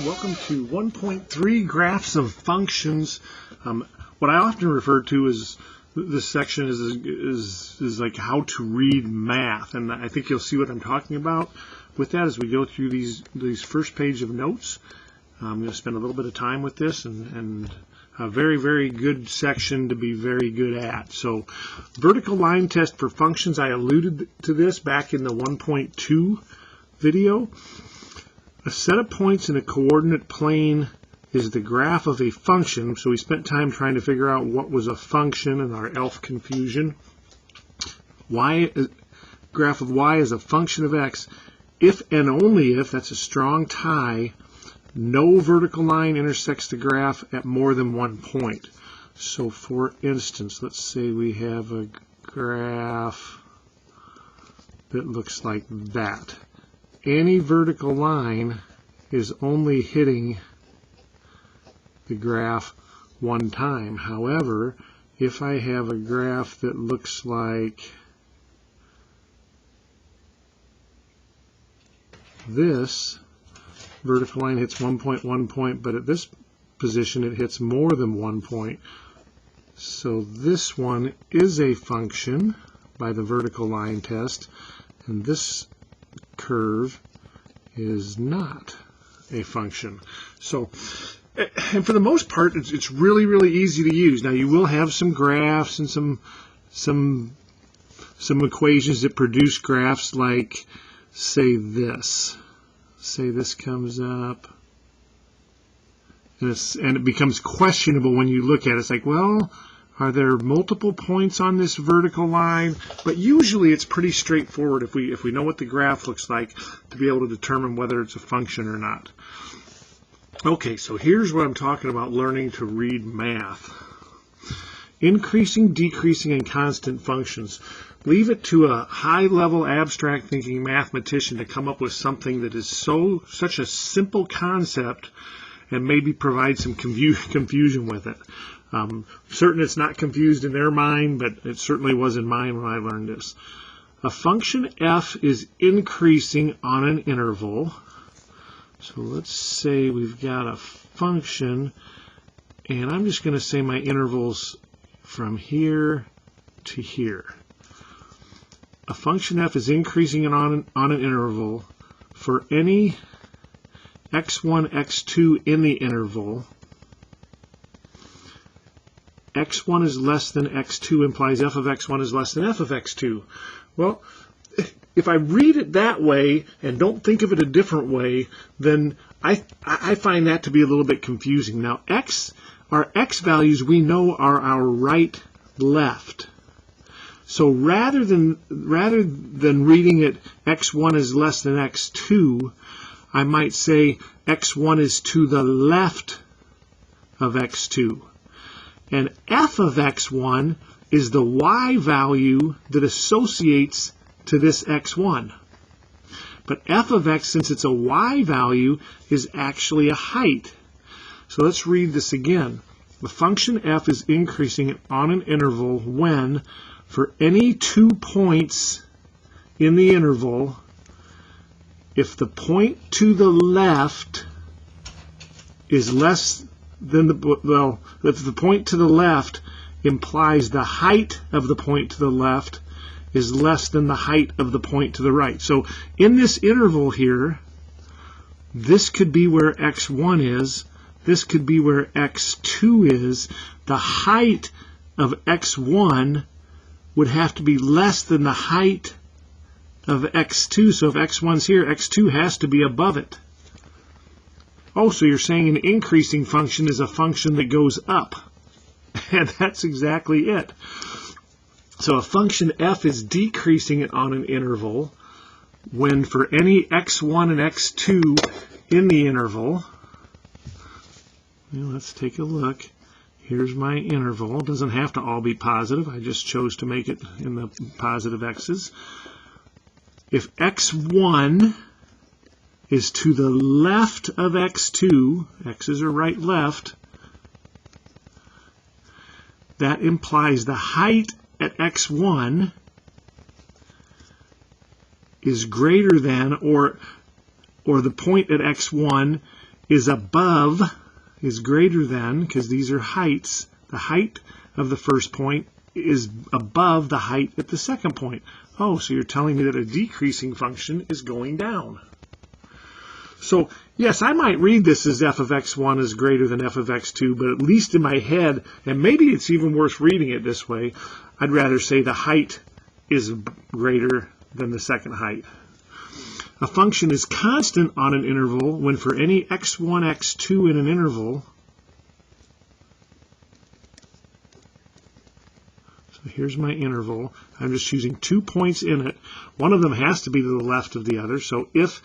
Welcome to 1.3 graphs of functions. What I often refer to as this section is like how to read math, and I think you'll see what I'm talking about with that as we go through these first page of notes. I'm going to spend a little bit of time with this and a very, very good section to be very good at. So, vertical line test for functions, I alluded to this back in the 1.2 video. A set of points in a coordinate plane is the graph of a function. So we spent time trying to figure out what was a function in our ELF confusion. Graph of y is a function of x if and only if, that's a strong tie, no vertical line intersects the graph at more than one point. So for instance, let's say we have a graph that looks like that. Any vertical line is only hitting the graph one time. However, if I have a graph that looks like this, vertical line hits 1 point, but at this position it hits more than 1 point. So this one is a function by the vertical line test, and this curve is not a function. So, and for the most part, it's really, really easy to use. Now, you will have some graphs and some equations that produce graphs like, say this. Say this comes up, and it becomes questionable when you look at it. It's like, well, are there multiple points on this vertical line? But usually it's pretty straightforward if we know what the graph looks like to be able to determine whether it's a function or not. Okay, so here's what I'm talking about learning to read math. Increasing, decreasing, and constant functions. Leave it to a high-level abstract thinking mathematician to come up with something that is such a simple concept and maybe provide some confusion with it. Certain it's not confused in their mind, but it certainly was in mine when I learned this. A function f is increasing on an interval. So let's say we've got a function, and I'm just going to say my interval's from here to here. A function f is increasing on an interval for any x1, x2 in the interval. x1 is less than x2 implies f of x1 is less than f of x2. Well, if I read it that way and don't think of it a different way, then I find that to be a little bit confusing. Now, our x values we know are our right, left. So rather than reading it x1 is less than x2, I might say x1 is to the left of x2. And f of x1 is the y value that associates to this x1. But f of x, since it's a y value, is actually a height. So let's read this again. The function f is increasing on an interval when, for any 2 points in the interval, if the point to the left is less than if the point to the left implies the height of the point to the left is less than the height of the point to the right. So in this interval here, this could be where x1 is, this could be where x2 is. The height of x1 would have to be less than the height of x2. So if x1's here, x2 has to be above it. Oh, so you're saying an increasing function is a function that goes up. And that's exactly it. So a function f is decreasing on an interval when for any x1 and x2 in the interval, let's take a look. Here's my interval. It doesn't have to all be positive. I just chose to make it in the positive x's. If x1 is to the left of x2, x's are right, left, that implies the height at x1 is greater than, or the point at x1 is above, is greater than, because these are heights, the height of the first point is above the height at the second point. Oh, so you're telling me that a decreasing function is going down. So, yes, I might read this as f of x1 is greater than f of x2, but at least in my head, and maybe it's even worse reading it this way, I'd rather say the height is greater than the second height. A function is constant on an interval when for any x1, x2 in an interval, so here's my interval, I'm just choosing 2 points in it. One of them has to be to the left of the other, so if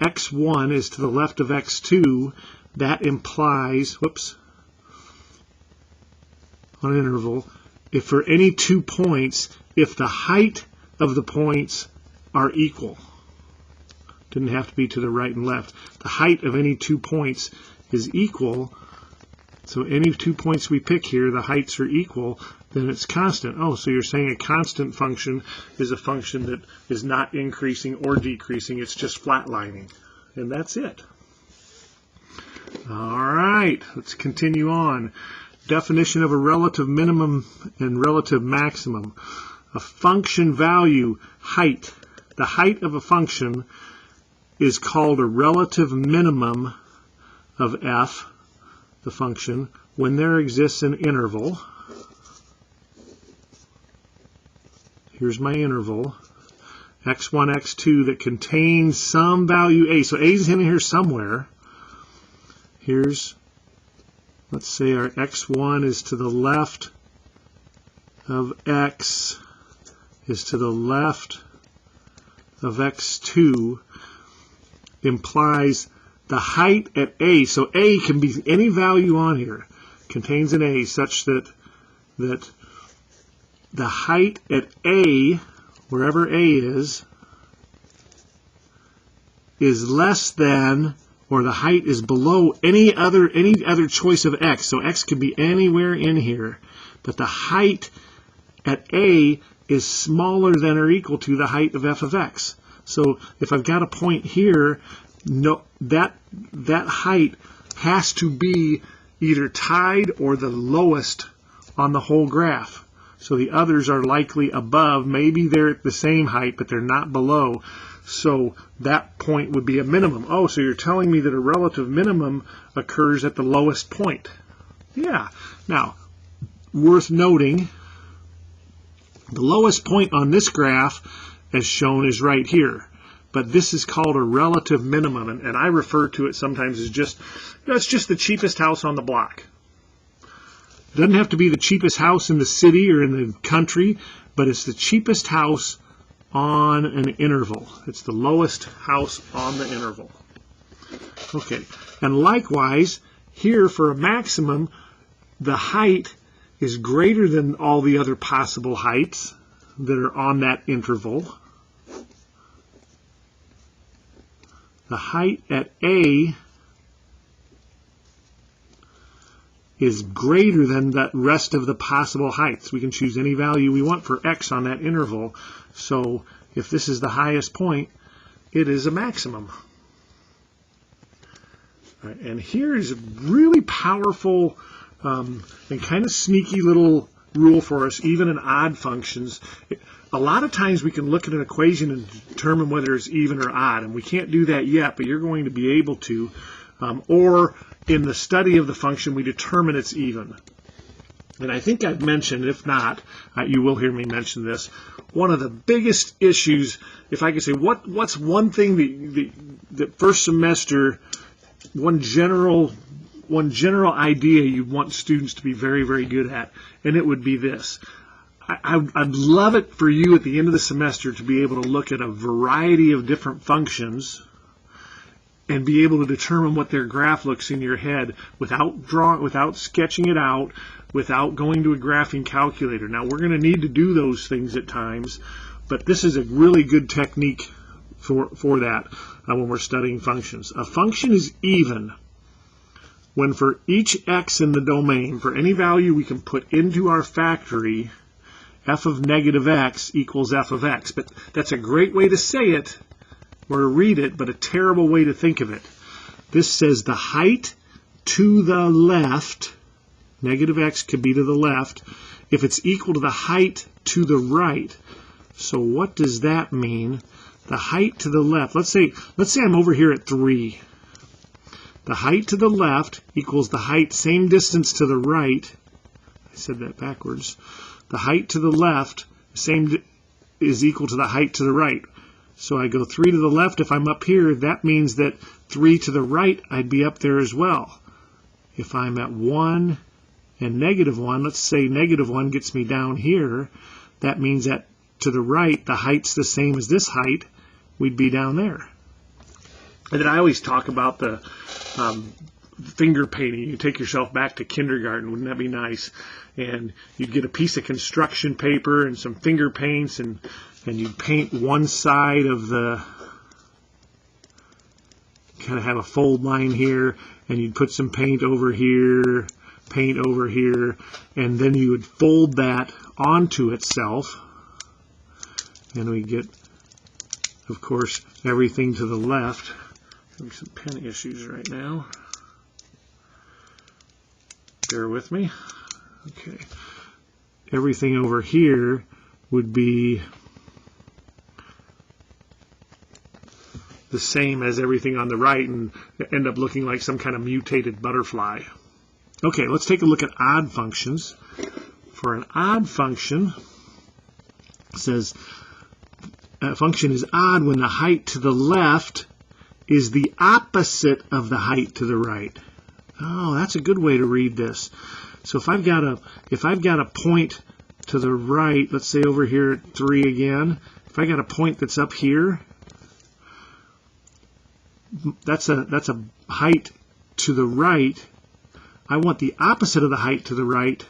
x1 is to the left of x2, that implies, whoops, on an interval, if for any 2 points, if the height of the points are equal. Didn't have to be to the right and left. The height of any 2 points is equal, so any 2 points we pick here, the heights are equal, then it's constant. Oh, so you're saying a constant function is a function that is not increasing or decreasing, it's just flatlining. And that's it. All right, let's continue on. Definition of a relative minimum and relative maximum. A function value, height. The height of a function is called a relative minimum of f, the function, when there exists an interval. Here's my interval, x1, x2, that contains some value a. So a is in here somewhere. Here's, let's say our x1 is to the left of x, is to the left of x2, implies the height at a. So a can be any value on here, contains an a, such that the height at a, wherever a is less than, or the height is below any other choice of x. So x could be anywhere in here, but the height at a is smaller than or equal to the height of f of x. So if I've got a point here, no, that height has to be either tied or the lowest on the whole graph. So the others are likely above. Maybe they're at the same height, but they're not below. So that point would be a minimum. Oh, so you're telling me that a relative minimum occurs at the lowest point. Yeah. Now, worth noting, the lowest point on this graph, as shown, is right here. But this is called a relative minimum, and I refer to it sometimes as just, it's just the cheapest house on the block. It doesn't have to be the cheapest house in the city or in the country, but it's the cheapest house on an interval. It's the lowest house on the interval. Okay, and likewise, here for a maximum, the height is greater than all the other possible heights that are on that interval. The height at A is greater than the rest of the possible heights. We can choose any value we want for x on that interval. So if this is the highest point, it is a maximum. All right, and here is a really powerful and kind of sneaky little rule for us, even in odd functions. A lot of times we can look at an equation and determine whether it's even or odd, and we can't do that yet, but you're going to be able to. Or in the study of the function, we determine it's even. And I think I've mentioned, if not, you will hear me mention this, one of the biggest issues, if I could say, what's one thing that first semester, one general idea you want students to be very, very good at, and it would be this. I'd love it for you at the end of the semester to be able to look at a variety of different functions and be able to determine what their graph looks in your head without sketching it out, without going to a graphing calculator. Now, we're going to need to do those things at times, but this is a really good technique for that when we're studying functions. A function is even when for each x in the domain, for any value we can put into our factory, f of negative x equals f of x. But that's a great way to say it or to read it, but a terrible way to think of it. This says the height to the left, negative x could be to the left, if it's equal to the height to the right. So what does that mean? The height to the left, let's say I'm over here at 3. The height to the left equals the height, same distance to the right. I said that backwards. The height to the left is equal to the height to the right. So I go 3 to the left. If I'm up here, that means that 3 to the right, I'd be up there as well. If I'm at 1 and -1, let's say -1 gets me down here, that means that to the right, the height's the same as this height, we'd be down there. And then I always talk about the finger painting. You take yourself back to kindergarten, wouldn't that be nice? And you'd get a piece of construction paper and some finger paints, and you'd paint one side of the, kind of have a fold line here, and you'd put some paint over here, and then you would fold that onto itself, and we get, of course, everything to the left. Having some pen issues right now. Bear with me. Okay. Everything over here would be the same as everything on the right and end up looking like some kind of mutated butterfly. Okay, let's take a look at odd functions. For an odd function, it says a function is odd when the height to the left is the opposite of the height to the right. Oh, that's a good way to read this. So if I've got a point to the right, let's say over here at 3 again, if I got a point that's up here, that's a height to the right. I want the opposite of the height to the right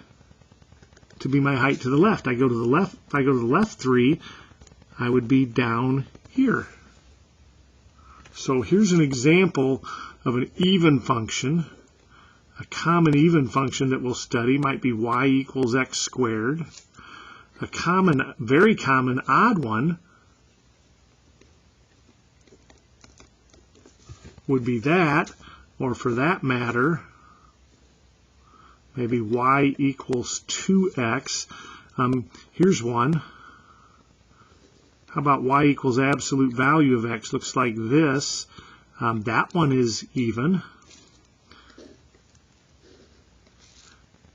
to be my height to the left. I go to the left. If I go to the left 3, I would be down here. So here's an example of an even function. A common even function that we'll study might be y equals x squared. A common, very common odd one would be that, or for that matter, maybe y equals 2x. Here's one. How about y equals absolute value of x? Looks like this. That one is even.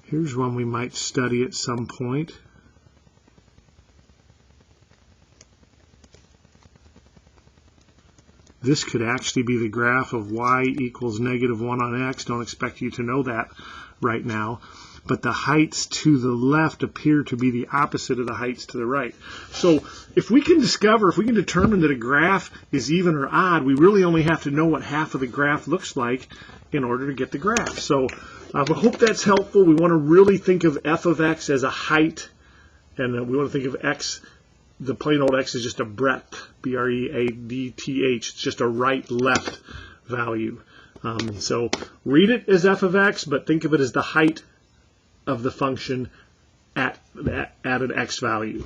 Here's one we might study at some point. This could actually be the graph of y equals -1 on x. Don't expect you to know that right now. But the heights to the left appear to be the opposite of the heights to the right. So if we can determine that a graph is even or odd, we really only have to know what half of the graph looks like in order to get the graph. So I hope that's helpful. We want to really think of f of x as a height, and we want to think of x, the plain old x, is just a breadth, B-R-E-A-D-T-H. It's just a right-left value. So read it as f of x, but think of it as the height of the function at an x value.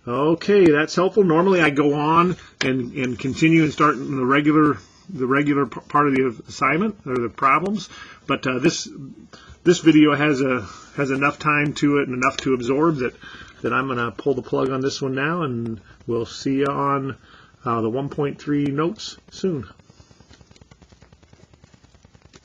Okay, that's helpful. Normally I go on and continue and start in the regular part of the assignment or the problems, but this video has enough time to it and enough to absorb that I'm going to pull the plug on this one now, and we'll see you on the 1.3 notes soon.